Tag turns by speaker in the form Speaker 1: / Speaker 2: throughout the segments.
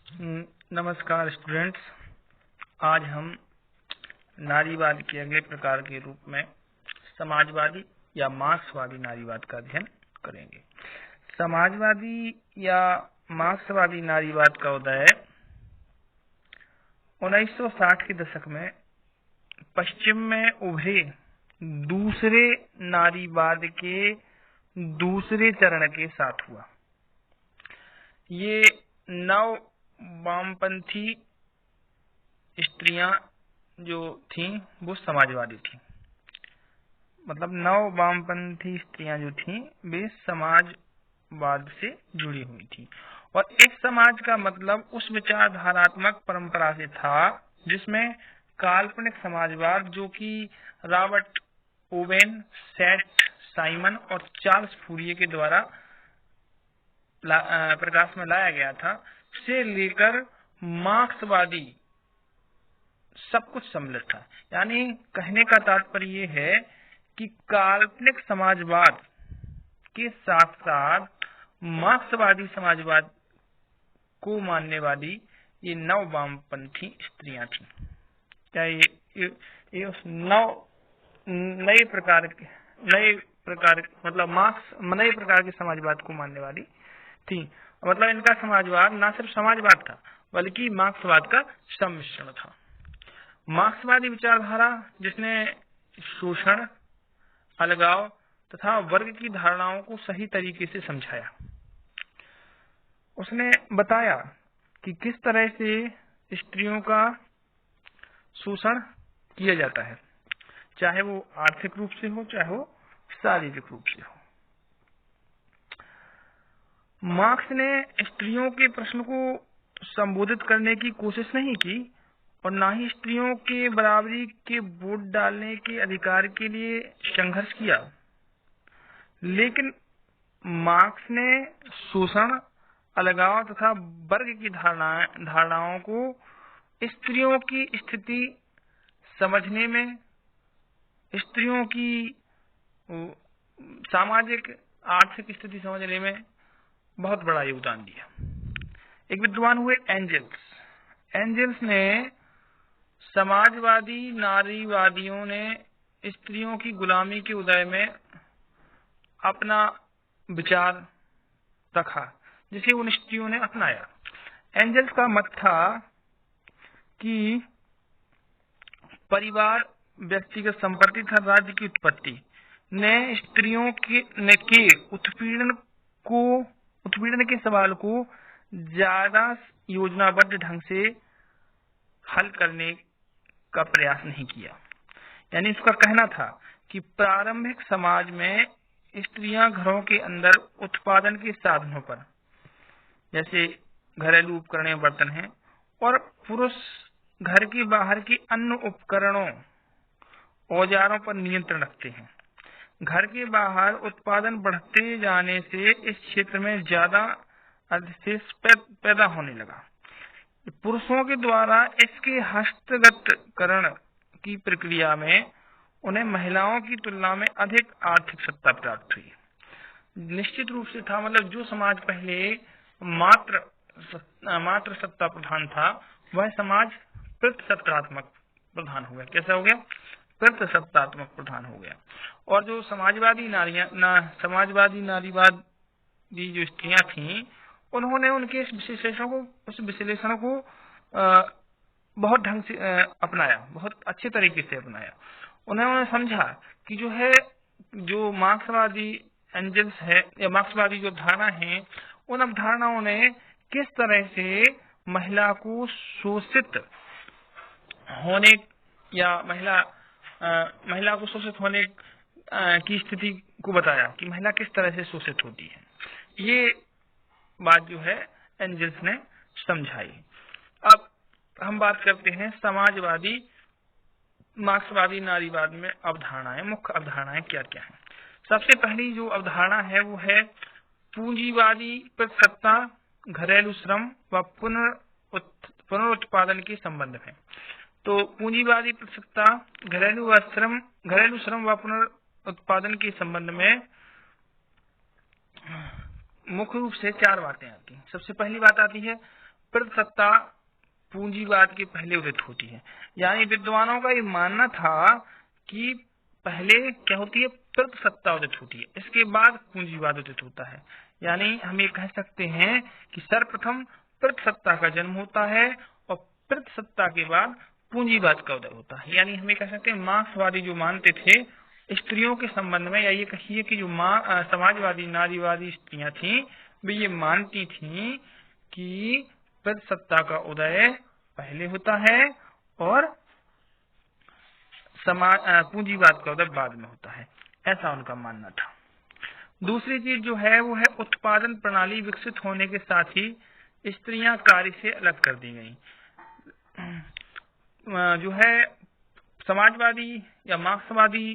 Speaker 1: नमस्कार स्टूडेंट्स। आज हम नारीवाद के अगले प्रकार के रूप में समाजवादी या मार्क्सवादी नारीवाद का अध्ययन करेंगे। समाजवादी या मार्क्सवादी नारीवाद का उदय 1960 के दशक में पश्चिम में उभरे दूसरे नारीवाद के दूसरे चरण के साथ हुआ। ये नव वामपंथी स्त्रियां जो थीं वो समाजवादी थीं। मतलब नव वामपंथी स्त्रियां जो थीं वे समाजवाद से जुड़ी हुई थीं। और एक समाज का मतलब उस विचारधारात्मक परंपरा से था जिसमें काल्पनिक समाजवाद, जो कि रॉबर्ट ओवेन, सेथ साइमन और चार्ल्स फूरिये के द्वारा प्रकाश में लाया गया था, से लेकर मार्क्सवादी सब कुछ सम्मिलित था। यानी कहने का तात्पर्य ये है कि काल्पनिक समाजवाद के साथ साथ मार्क्सवादी समाजवाद को मानने वाली ये नव वामपंथी स्त्रियां थीं। क्या ये उस नए प्रकार के समाजवाद को मानने वाली थी। मतलब इनका समाजवाद न सिर्फ समाजवाद था बल्कि मार्क्सवाद का सम्मिश्रण था। मार्क्सवादी विचारधारा जिसने शोषण, अलगाव तथा वर्ग की धारणाओं को सही तरीके से समझाया। उसने बताया कि किस तरह से स्त्रियों का शोषण किया जाता है, चाहे वो आर्थिक रूप से हो चाहे वो शारीरिक रूप से हो। मार्क्स ने स्त्रियों के प्रश्न को संबोधित करने की कोशिश नहीं की और ना ही स्त्रियों के बराबरी के वोट डालने के अधिकार के लिए संघर्ष किया, लेकिन मार्क्स ने शोषण, अलगाव तथा वर्ग की धारणाओं को स्त्रियों की स्थिति समझने में, स्त्रियों की सामाजिक आर्थिक स्थिति समझने में बहुत बड़ा योगदान दिया। एक विद्वान हुए एंजल्स ने समाजवादी नारीवादियों ने स्त्रियों की गुलामी के उदय में अपना विचार रखा जिसे उन स्त्रियों ने अपनाया। एंजल्स का मत था कि परिवार, व्यक्तिगत संपत्ति तथा राज्य की उत्पत्ति ने स्त्रियों के उत्पीड़न के सवाल को ज्यादा योजनाबद्ध ढंग से हल करने का प्रयास नहीं किया। यानी उसका कहना था कि प्रारंभिक समाज में स्त्रियां घरों के अंदर उत्पादन के साधनों पर, जैसे घरेलू उपकरण, बर्तन हैं, और पुरुष घर के बाहर के अन्य उपकरणों, औजारों पर नियंत्रण रखते हैं। घर के बाहर उत्पादन बढ़ते जाने से इस क्षेत्र में ज्यादा अधिशेष पैदा होने लगा। पुरुषों के द्वारा इसके हस्तगतकरण की प्रक्रिया में उन्हें महिलाओं की तुलना में अधिक आर्थिक सत्ता प्राप्त हुई। निश्चित रूप से था, मतलब जो समाज पहले मात्र सत्ता प्रधान था वह समाज प्रतिसत्तात्मक प्रधान हो गया। कैसा हो गया? प्रतिसत्तात्मक प्रधान हो गया। और जो समाजवादी नारीवादी जो स्त्रियां थीं, उन्होंने उनके उस विश्लेषण को बहुत ढंग से अपनाया, बहुत अच्छे तरीके से अपनाया। उन्होंने समझा कि जो मार्क्सवादी एंजल्स है या मार्क्सवादी जो धारणा है, उन अवधारणाओं ने किस तरह से महिला को शोषित होने या महिला को शोषित होने की स्थिति को बताया कि महिला किस तरह से शोषित होती है। ये बात जो है एंजल्स ने समझाई। अब हम बात करते हैं समाजवादी मार्क्सवादी नारीवाद में अवधारणाएं, मुख्य अवधारणाएं क्या क्या हैं। सबसे पहली जो अवधारणा है वो है पूंजीवादी प्रतिसत्ता घरेलू श्रम व पुनरुत्पादन के संबंध में। तो पूंजीवादी प्रतिसत्ता, घरेलू श्रम व पुनरुत्पादन के संबंध में मुख्य रूप से चार बातें आती हैं। सबसे पहली बात आती है प्रजासत्ता पूंजीवाद के पहले उदित होती है। यानी विद्वानों का ये मानना था कि पहले क्या होती है, प्रजासत्ता उदित होती है, इसके बाद पूंजीवाद उदित होता है। यानी हम ये कह सकते हैं कि सर्वप्रथम प्रजासत्ता का जन्म होता है और प्रजासत्ता के बाद पूंजीवाद का उदय होता है। यानी हम ये कह सकते हैं मार्क्सवादी जो मानते थे स्त्रियों के संबंध में, या ये कहिए कि जो समाजवादी नारीवादी स्त्रियां थीं वे ये मानती थीं कि प्रजासत्ता का उदय पहले होता है और पूंजीवाद का उदय बाद में होता है, ऐसा उनका मानना था। दूसरी चीज जो है वो है उत्पादन प्रणाली विकसित होने के साथ ही स्त्रियां कार्य से अलग कर दी गई। जो है समाजवादी या मार्क्सवादी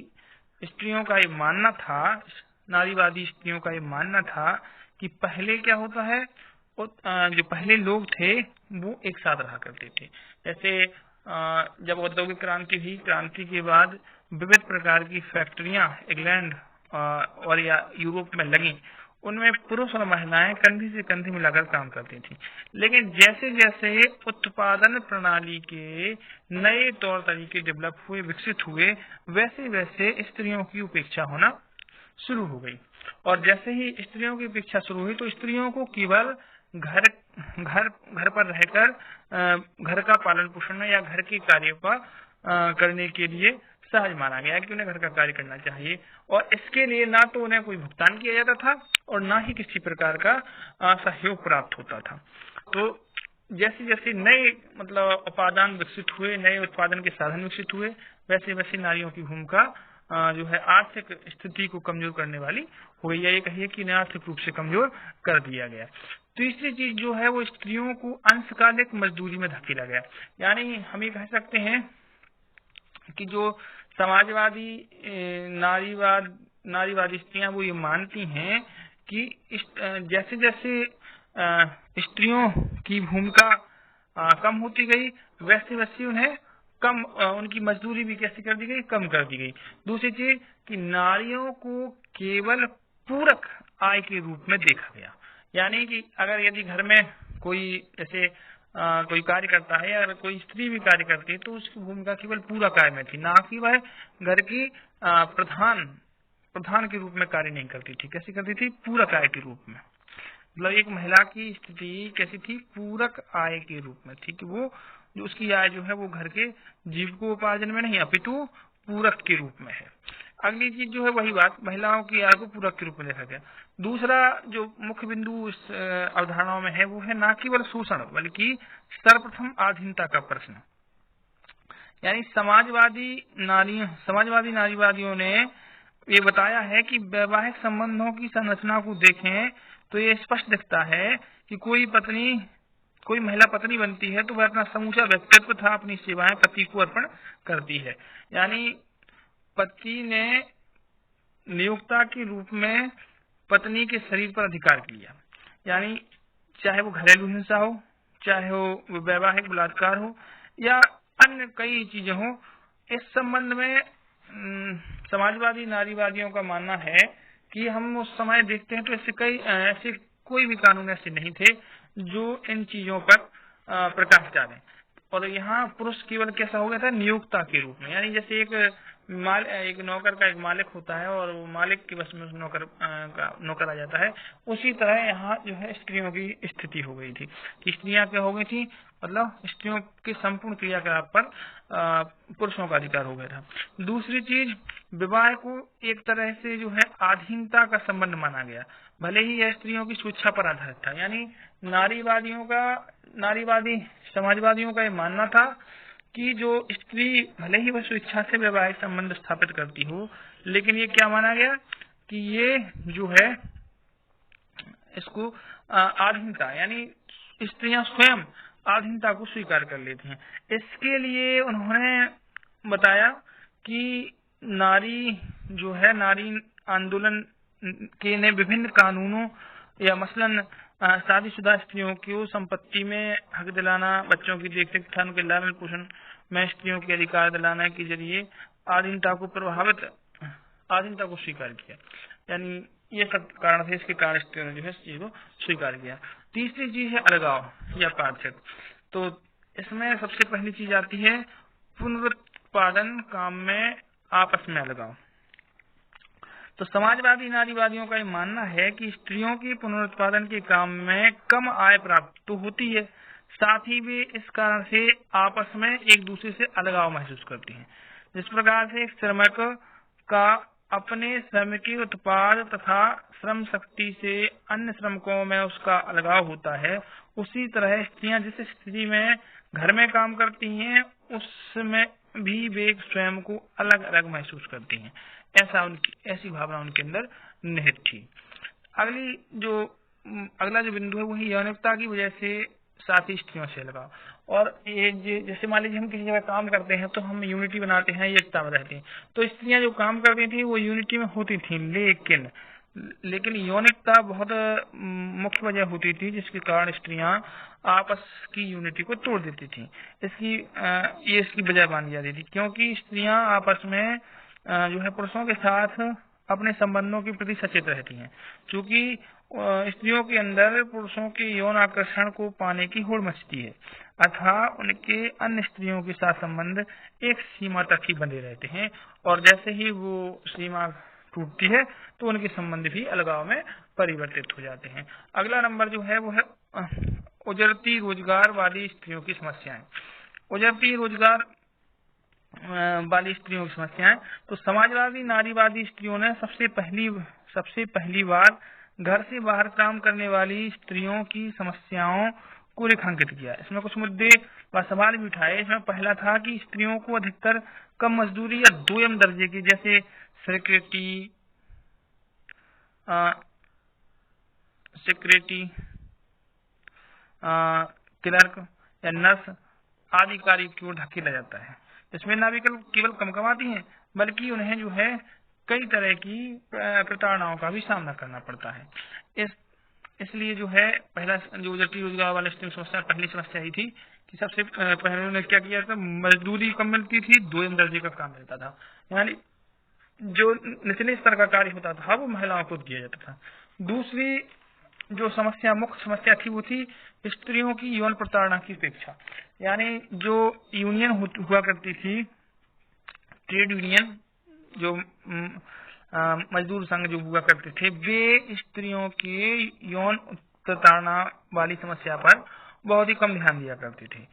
Speaker 1: स्त्रियों का ये मानना था, नारीवादी स्त्रियों का ये मानना था कि पहले क्या होता है, जो पहले लोग थे वो एक साथ रहा करते थे। जैसे जब औद्योगिक क्रांति हुई, क्रांति के बाद विविध प्रकार की फैक्ट्रियां इंग्लैंड और या यूरोप में लगी, उनमें पुरुष और महिलाएं कंधे से कंधे मिलाकर काम करती थी। लेकिन जैसे जैसे उत्पादन प्रणाली के नए तौर तरीके डेवलप हुए, विकसित हुए, वैसे वैसे स्त्रियों की उपेक्षा होना शुरू हो गई। और जैसे ही स्त्रियों की उपेक्षा शुरू हुई तो स्त्रियों को केवल घर पर रहकर घर का पालन पोषण या घर के कार्यों का करने के लिए सहज माना गया कि उन्हें घर का कार्य करना चाहिए, और इसके लिए ना तो उन्हें कोई भुगतान किया जाता था और ना ही किसी प्रकार का सहयोग प्राप्त होता था। तो जैसे जैसे नए उत्पादन विकसित हुए, नए उत्पादन के साधन विकसित हुए, वैसे वैसे नारियों की भूमिका जो है आर्थिक स्थिति को कमजोर करने वाली हो गई, या ये कहिए कि आर्थिक रूप से कमजोर कर दिया गया। तीसरी चीज जो है वो स्त्रियों को अंशकालिक मजदूरी में धकेला गया। यानी हम ये कह सकते हैं कि जो समाजवादी नारीवादी स्त्रियां वो ये मानती हैं कि जैसे जैसे स्त्रियों की भूमिका कम होती गई, वैसे वैसे उन्हें कम उनकी मजदूरी भी कैसे कर दी गई, कम कर दी गई। दूसरी चीज कि नारियों को केवल पूरक आय के रूप में देखा गया। यानी कि अगर यदि घर में कोई जैसे कोई कार्य करता है या कोई स्त्री भी कार्य करती है तो उसकी भूमिका केवल पूरक आय में थी, ना कि वह घर की प्रधान के रूप में कार्य नहीं करती थी। कैसे करती थी, पूरक आय के रूप में। मतलब एक महिला की स्थिति कैसी थी, पूरक आय के रूप में थी, कि वो जो उसकी आय जो है वो घर के जीविकोपार्जन में नहीं अपितु पूरक के रूप में है। अगली चीज जो है वही बात, महिलाओं की आय को पूरक के रूप में देखा गया। दूसरा जो मुख्य बिंदु इस अवधारणाओं में है वो है ना केवल शोषण बल्कि सर्वप्रथम आधीनता का प्रश्न। यानी समाजवादी नारीवादियों ने ये बताया है कि वैवाहिक संबंधों की संरचना को देखें तो ये स्पष्ट दिखता है कि कोई महिला पत्नी बनती है तो वह अपना समूचा व्यक्तित्व तथा अपनी सेवाएं पति को अर्पण करती है। यानी पति ने नियोक्ता के रूप में पत्नी के शरीर पर अधिकार लिया। यानी चाहे वो घरेलू हिंसा हो, चाहे वो वैवाहिक बलात्कार हो या अन्य कई चीजें हो, इस संबंध में समाजवादी नारीवादियों का मानना है कि हम उस समय देखते हैं तो ऐसे कोई भी कानून ऐसे नहीं थे जो इन चीजों पर प्रकाश डालें। और यहाँ पुरुष केवल कैसा हो गया था, नियोक्ता के रूप में। यानी जैसे एक नौकर का एक मालिक होता है और वो मालिक के बस में उस नौकर आ जाता है, उसी तरह यहाँ जो है स्त्रियों की स्थिति हो गई थी कि स्त्रियां क्या हो गई थी, मतलब स्त्रियों के संपूर्ण क्रियाकलाप पर पुरुषों का अधिकार हो गया था। दूसरी चीज, विवाह को एक तरह से जो है अधीनता का संबंध माना गया, भले ही यह स्त्रियों की स्वेच्छा पर आधारित था। यानी समाजवादियों का ये मानना था कि जो स्त्री भले ही वह स्वेच्छा से वैवाहिक संबंध स्थापित करती हो, लेकिन ये क्या माना गया कि ये जो है इसको अधीनता, यानी स्त्रियां स्वयं अधीनता को स्वीकार कर लेती हैं। इसके लिए उन्होंने बताया कि नारी आंदोलन के ने विभिन्न कानूनों या मसलन शादीशुदा स्त्रियों को संपत्ति में हक दिलाना, बच्चों की देखरेख तथा उनके लालन पोषण में स्त्रियों के अधिकार दिलाने के जरिए अधीनता को स्वीकार किया। यानी ये सब कारण थे, इसके कारण स्त्रियों ने जो है इस चीज को स्वीकार किया। तीसरी चीज है अलगाव या पार्थक्य। तो इसमें सबसे पहली चीज आती है पुनरुत्पादन काम में आपस में अलगाव। तो समाजवादी नारीवादियों का ये मानना है कि स्त्रियों की पुनरुत्पादन के काम में कम आय प्राप्त तो होती है, साथ ही वे इस कारण से आपस में एक दूसरे से अलगाव महसूस करती हैं। जिस प्रकार से एक श्रमिक का अपने श्रम के उत्पाद तथा श्रम शक्ति से अन्य श्रमिकों में उसका अलगाव होता है, उसी तरह स्त्रियां जिस स्थिति में घर में काम करती हैं उसमें भी वे स्वयं को अलग अलग महसूस करती हैं। ऐसी भावना उनके अंदर निहित थी। अगला जो बिंदु है वही यौनिकता की वजह से साथी स्त्रियों से लगाव। और ये जैसे मान लीजिए हम किसी जगह काम करते हैं तो हम यूनिटी बनाते हैं, एकता में रहते हैं। तो स्त्रियां जो काम करती थी वो यूनिटी में होती थी, लेकिन यौनिकता बहुत मुख्य वजह होती थी जिसके कारण स्त्रियां आपस की यूनिटी को तोड़ देती थी। इसकी वजह मानी जाती थी, क्योंकि स्त्रियां आपस में जो है पुरुषों के साथ अपने संबंधों के प्रति सचेत रहती हैं। क्योंकि स्त्रियों के अंदर पुरुषों के यौन आकर्षण को पाने की होड़ मचती है, अतः उनके अन्य स्त्रियों के साथ संबंध एक सीमा तक ही बंधे रहते हैं, और जैसे ही वो सीमा टूटती है तो उनके संबंध भी अलगाव में परिवर्तित हो जाते हैं। अगला नंबर जो है वो है उजरती रोजगार वाली स्त्रियों की समस्याएं। उजरती रोजगार वाली स्त्रियों की समस्याएं। तो समाजवादी नारीवादी स्त्रियों ने सबसे पहली बार घर से बाहर काम करने वाली स्त्रियों की समस्याओं को रेखांकित किया। इसमें कुछ मुद्दे व सवाल भी उठाए। इसमें पहला था कि स्त्रियों को अधिकतर कम मजदूरी या दोयम दर्जे की, जैसे सेक्रेटरी, क्लर्क या नर्स आदि कार्य की ओर धकेला जाता है। इसमें न केवल कम कमाती हैं, बल्कि उन्हें जो है कई तरह की प्रताड़नाओं का भी सामना करना पड़ता है। इसलिए जो है पहला जो उजरती रोजगार वाले समस्या, पहली समस्या ही थी कि सबसे पहले उन्होंने क्या किया था, मजदूरी कम मिलती थी, दोयम दर्जे का काम मिलता था, यानी जो निचले स्तर का कार्य होता था वो महिलाओं को दिया जाता था। दूसरी जो मुख्य समस्या थी वो थी स्त्रियों की यौन प्रताड़ना की उपेक्षा। यानी जो यूनियन हुआ करती थी, ट्रेड यूनियन, जो मजदूर संघ जो हुआ करते थे, वे स्त्रियों के यौन प्रताड़ना वाली समस्या पर बहुत ही कम ध्यान दिया करते थे।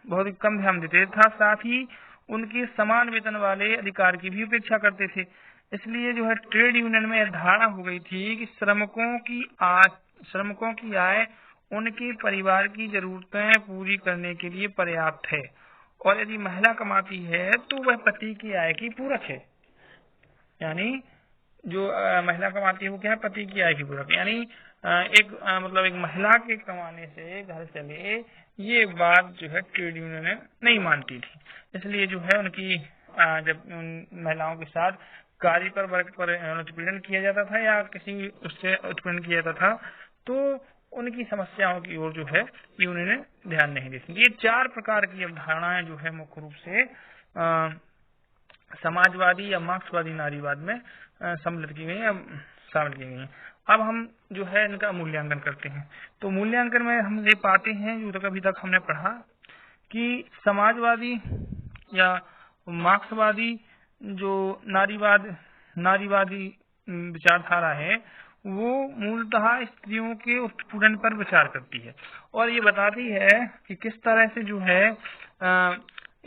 Speaker 1: बहुत ही कम ध्यान देते था, साथ ही उनके समान वेतन वाले अधिकार की भी उपेक्षा करते थे। इसलिए जो है ट्रेड यूनियन में धारणा हो गई थी कि श्रमिकों की आय उनके परिवार की जरूरतें पूरी करने के लिए पर्याप्त है, और यदि महिला कमाती है तो वह पति की आय की पूरक है। यानी जो महिला कमाती है वो क्या है, पति की आय की पूरक। यानी एक महिला के कमाने से घर चले, ये बात जो है ट्रेड यूनियन नहीं मानती थी। इसलिए जो है उनकी जब महिलाओं के साथ कार्य पर वर्ग पर उत्पीड़न किया जाता था या किसी उससे उत्पीड़न किया जाता था, तो उनकी समस्याओं की ओर जो है यूनियन ने ध्यान नहीं देती। ये 4 प्रकार की अवधारणाएं जो है मुख्य रूप से समाजवादी या मार्क्सवादी नारीवाद में सम्मिलित की गई, शामिल की गई। अब हम जो है इनका मूल्यांकन करते हैं। तो मूल्यांकन में हम ये पाते हैं, जो अभी तक हमने पढ़ा, कि समाजवादी या मार्क्सवादी जो नारीवादी विचारधारा है वो मूलतः स्त्रियों के उत्पीड़न पर विचार करती है, और ये बताती है कि किस तरह से जो है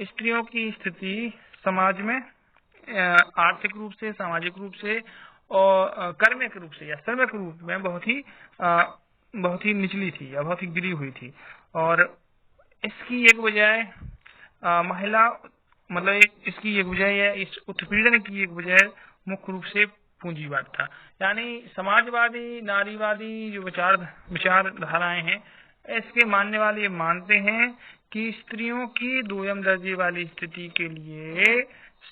Speaker 1: स्त्रियों की स्थिति समाज में आर्थिक रूप से, सामाजिक रूप से और कर्मिक रूप से या श्रमिक रूप में बहुत ही निचली थी या बहुत ही गिरी हुई थी। और इसकी एक वजह महिला इसकी एक वजह या इस उत्पीड़न की एक वजह मुख्य रूप से पूंजीवाद था। यानी समाजवादी नारीवादी जो विचारधाराएं हैं, इसके मानने वाले मानते हैं कि स्त्रियों की दोयम दर्जे वाली स्थिति के लिए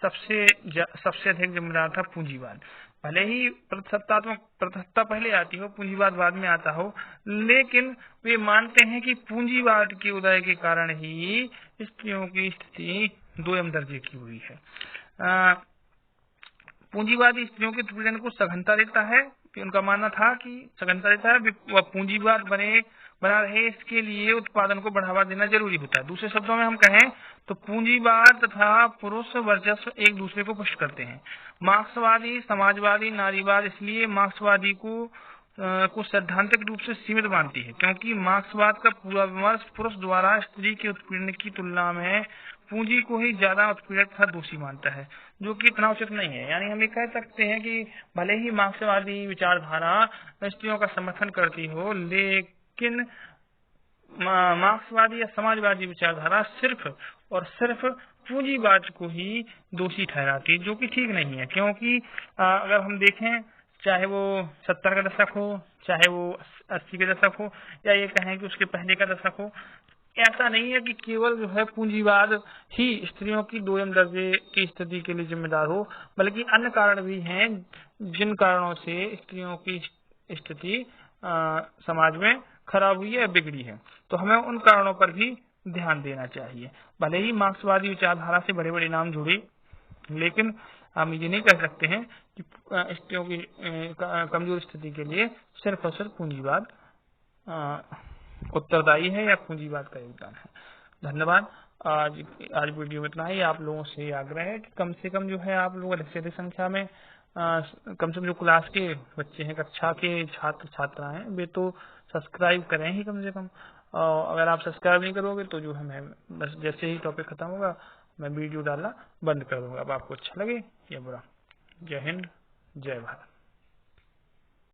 Speaker 1: सबसे अधिक जिम्मेदार था पूंजीवाद। भले ही प्रथात्मक पहले आती हो, पूंजीवाद बाद में आता हो, लेकिन वे मानते हैं कि पूंजीवाद के उदय के कारण ही स्त्रियों की स्थिति दोयम दर्जे की हुई है। पूंजीवादी स्त्रियों के उत्पीड़न को सघनता देता है, कि उनका मानना था कि संगठित व पूंजीवाद बना रहे, इसके लिए उत्पादन को बढ़ावा देना जरूरी होता है। दूसरे शब्दों में हम कहें तो पूंजीवाद तथा पुरुष वर्चस्व एक दूसरे को पुष्ट करते हैं। मार्क्सवादी, समाजवादी, नारीवाद इसलिए मार्क्सवादी को सैद्धांतिक रूप से सीमित मानती है, क्योंकि मार्क्सवाद का पूरा विमर्श पुरुष द्वारा स्त्री के उत्पीड़न की तुलना में पूंजी को ही ज्यादा उत्पीड़क तथा दोषी मानता है, जो कि इतना उचित नहीं है। यानी हम ये कह सकते हैं कि भले ही मार्क्सवादी विचारधारा स्त्रियों का समर्थन करती हो, लेकिन मार्क्सवादी या समाजवादी विचारधारा सिर्फ और सिर्फ पूंजीवाद को ही दोषी ठहराती है, जो कि ठीक नहीं है। क्योंकि अगर हम देखें, चाहे वो 70 का दशक हो, चाहे वो 80 का दशक हो, या ये कहें कि उसके पहले का दशक हो, ऐसा नहीं है कि केवल जो है पूंजीवाद ही स्त्रियों की दोयम दर्जे की स्थिति के लिए जिम्मेदार हो, बल्कि अन्य कारण भी हैं जिन कारणों से स्त्रियों की स्थिति समाज में खराब हुई है, बिगड़ी है। तो हमें उन कारणों पर भी ध्यान देना चाहिए। भले ही मार्क्सवादी विचारधारा से बड़े बड़े नाम जुड़े, लेकिन हम ये नहीं कह सकते हैं कि स्त्रियों की कमजोर स्थिति के लिए सिर्फ और सिर्फ पूंजीवाद उत्तरदायी है या पूंजीवाद का योगदान है। धन्यवाद। आज वीडियो में इतना ही। आप लोगों से आग्रह है कि कम से कम जो है आप लोग अधिक से अधिक संख्या में कम से कम जो क्लास के बच्चे हैं, कक्षा के छात्र छात्रा हैं, वे तो सब्सक्राइब करें ही कम से कम। अगर आप सब्सक्राइब नहीं करोगे तो जो है मैं बस जैसे ही टॉपिक खत्म होगा मैं वीडियो डालना बंद कर दूंगा, अब आपको अच्छा लगे या बुरा। जय हिंद, जय भारत।